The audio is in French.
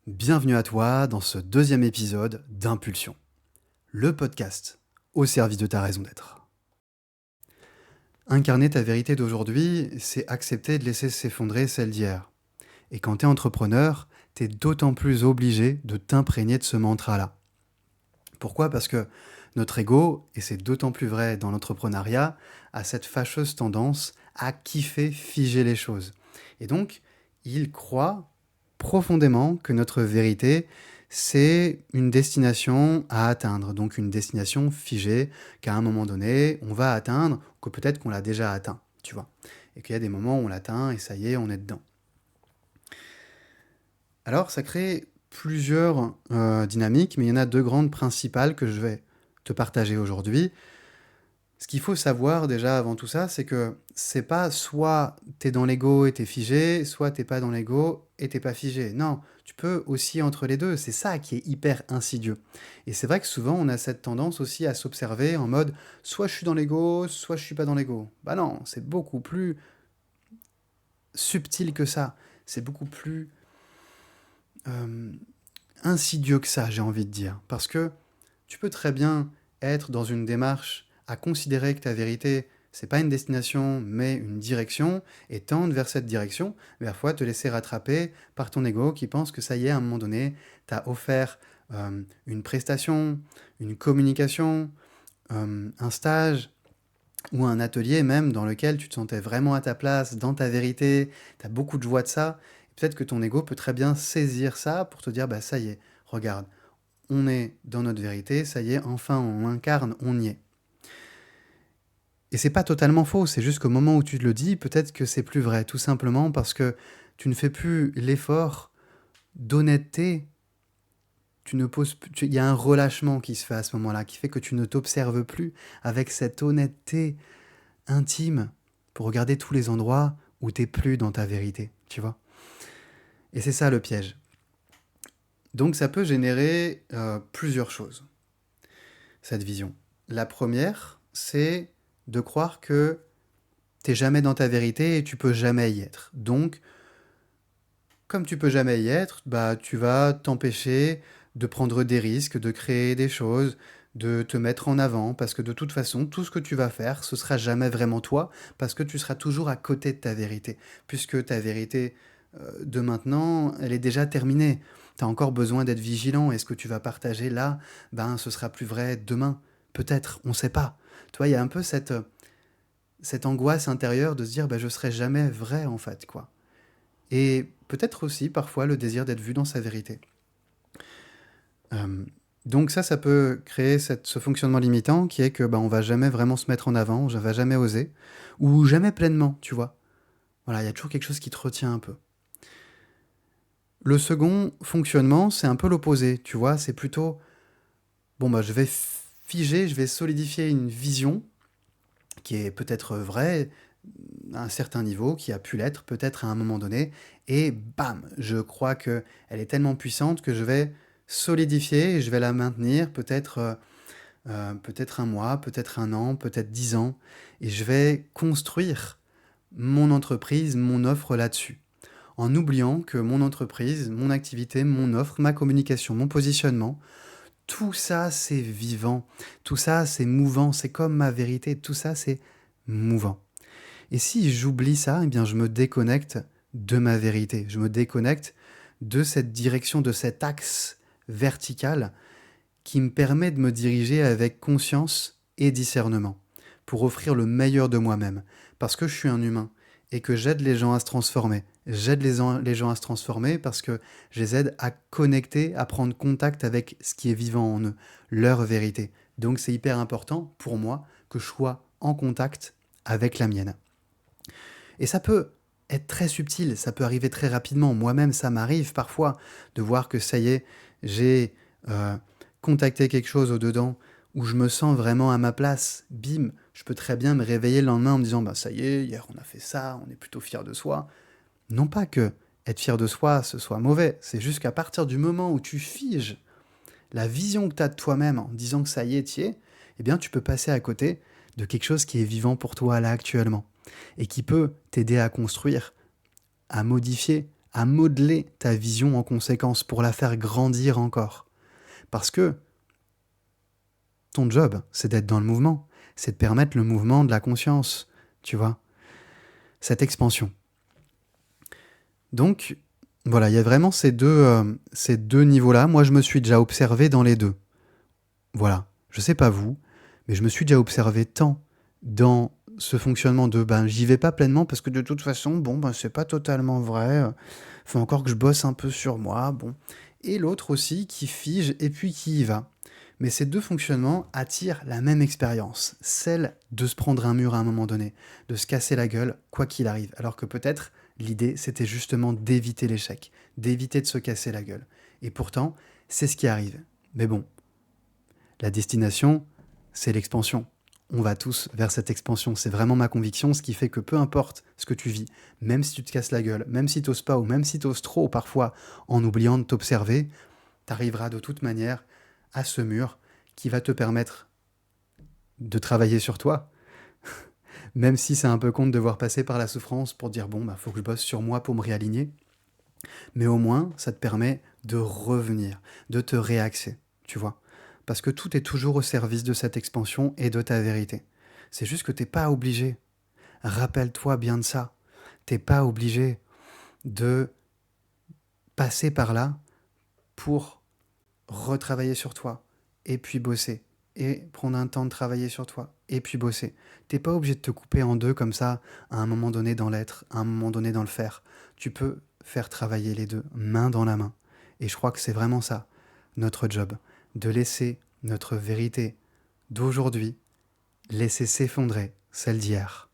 Bienvenue à toi dans ce deuxième épisode d'Impulsion, le podcast au service de ta raison d'être. Incarner ta vérité d'aujourd'hui, c'est accepter de laisser s'effondrer celle d'hier. Et quand tu es entrepreneur, tu es d'autant plus obligé de t'imprégner de ce mantra-là. Pourquoi ? Parce que notre ego, et c'est d'autant plus vrai dans l'entrepreneuriat, a cette fâcheuse tendance à kiffer figer les choses. Et donc, il croit profondément que notre vérité, c'est une destination à atteindre, donc une destination figée qu'à un moment donné, on va atteindre, que peut-être qu'on l'a déjà atteint, tu vois. Et qu'il y a des moments où on l'atteint et ça y est, on est dedans. Alors, ça crée plusieurs dynamiques, mais il y en a deux grandes principales que je vais te partager aujourd'hui. Ce qu'il faut savoir déjà avant tout ça, c'est que c'est pas soit t'es dans l'ego et t'es figé, soit t'es pas dans l'ego et t'es pas figé. Non, tu peux aussi entre les deux. C'est ça qui est hyper insidieux. Et c'est vrai que souvent on a cette tendance aussi à s'observer en mode soit je suis dans l'ego, soit je suis pas dans l'ego. Bah non, c'est beaucoup plus subtil que ça. C'est beaucoup plus euh, insidieux que ça, j'ai envie de dire. Parce que tu peux très bien être dans une démarche à considérer que ta vérité, c'est pas une destination, mais une direction, et tendre vers cette direction, mais parfois te laisser rattraper par ton ego qui pense que ça y est, à un moment donné, tu as offert une prestation, une communication, un stage, ou un atelier même dans lequel tu te sentais vraiment à ta place, dans ta vérité, tu as beaucoup de joie de ça. Peut-être que ton ego peut très bien saisir ça pour te dire, bah ça y est, regarde, on est dans notre vérité, ça y est, enfin on l'incarne, on y est. Et c'est pas totalement faux, c'est juste qu'au moment où tu te le dis, peut-être que c'est plus vrai, tout simplement parce que tu ne fais plus l'effort d'honnêteté, il y a un relâchement qui se fait à ce moment-là, qui fait que tu ne t'observes plus avec cette honnêteté intime pour regarder tous les endroits où t'es plus dans ta vérité, tu vois. Et c'est ça le piège. Donc ça peut générer plusieurs choses, cette vision. La première, c'est de croire que t'es jamais dans ta vérité et tu peux jamais y être. Donc, comme tu peux jamais y être, bah tu vas t'empêcher de prendre des risques, de créer des choses, de te mettre en avant, parce que de toute façon, tout ce que tu vas faire, ce sera jamais vraiment toi, parce que tu seras toujours à côté de ta vérité, puisque ta vérité de maintenant, elle est déjà terminée. Tu as encore besoin d'être vigilant, et ce que tu vas partager là, ben ce sera plus vrai demain, peut-être, on ne sait pas. Tu vois, il y a un peu cette angoisse intérieure de se dire, bah, je serai jamais vrai en fait, quoi. Et peut-être aussi parfois le désir d'être vu dans sa vérité. Euh, donc ça peut créer ce fonctionnement limitant qui est que bah, on va jamais vraiment se mettre en avant, on va jamais oser, ou jamais pleinement, tu vois. Voilà, il y a toujours quelque chose qui te retient un peu. Le second fonctionnement, c'est un peu l'opposé, tu vois, c'est plutôt, bon bah je vais figer, je vais solidifier une vision qui est peut-être vraie à un certain niveau, qui a pu l'être peut-être à un moment donné, et bam, je crois que elle est tellement puissante que je vais solidifier et je vais la maintenir peut-être un mois, peut-être un an, peut-être 10 ans, et je vais construire mon entreprise, mon offre là-dessus, en oubliant que mon entreprise, mon activité, mon offre, ma communication, mon positionnement, tout ça c'est vivant, tout ça c'est mouvant, c'est comme ma vérité, tout ça c'est mouvant. Et si j'oublie ça, eh bien je me déconnecte de ma vérité, je me déconnecte de cette direction, de cet axe vertical qui me permet de me diriger avec conscience et discernement pour offrir le meilleur de moi-même. Parce que je suis un humain et que j'aide les gens à se transformer. J'aide les gens à se transformer parce que je les aide à connecter, à prendre contact avec ce qui est vivant en eux, leur vérité. Donc c'est hyper important pour moi que je sois en contact avec la mienne. Et ça peut être très subtil, ça peut arriver très rapidement. Moi-même, ça m'arrive parfois de voir que ça y est, j'ai contacté quelque chose au-dedans où je me sens vraiment à ma place. Bim, je peux très bien me réveiller le lendemain en me disant bah ça y est, hier on a fait ça, on est plutôt fier de soi. Non pas que être fier de soi, ce soit mauvais, c'est juste qu'à partir du moment où tu figes la vision que tu as de toi-même en disant que ça y est, t'y es, eh bien tu peux passer à côté de quelque chose qui est vivant pour toi là actuellement et qui peut t'aider à construire, à modifier, à modeler ta vision en conséquence pour la faire grandir encore. Parce que ton job, c'est d'être dans le mouvement, c'est de permettre le mouvement de la conscience, tu vois, cette expansion. Donc, voilà, il y a vraiment ces deux niveaux-là. Moi, je me suis déjà observé dans les deux. Voilà, je sais pas vous, mais je me suis déjà observé tant dans ce fonctionnement de j'y vais pas pleinement parce que de toute façon, c'est pas totalement vrai. Faut encore que je bosse un peu sur moi, bon. Et l'autre aussi qui fige et puis qui y va. Mais ces deux fonctionnements attirent la même expérience, celle de se prendre un mur à un moment donné, de se casser la gueule, quoi qu'il arrive. Alors que peut-être l'idée, c'était justement d'éviter l'échec, d'éviter de se casser la gueule. Et pourtant, c'est ce qui arrive. Mais bon, la destination, c'est l'expansion. On va tous vers cette expansion. C'est vraiment ma conviction, ce qui fait que peu importe ce que tu vis, même si tu te casses la gueule, même si tu n'oses pas ou même si tu oses trop parfois en oubliant de t'observer, tu arriveras de toute manière à ce mur qui va te permettre de travailler sur toi, même si c'est un peu con de devoir passer par la souffrance pour dire faut que je bosse sur moi pour me réaligner. Mais au moins, ça te permet de revenir, de te réaxer, tu vois. Parce que tout est toujours au service de cette expansion et de ta vérité. C'est juste que t'es pas obligé. Rappelle-toi bien de ça. T'es pas obligé de passer par là pour retravailler sur toi et puis bosser et prendre un temps de travailler sur toi et puis bosser. T'es pas obligé de te couper en deux comme ça à un moment donné dans l'être, à un moment donné dans le faire. Tu peux faire travailler les deux, main dans la main. Et je crois que c'est vraiment ça, notre job, de laisser notre vérité d'aujourd'hui laisser s'effondrer celle d'hier.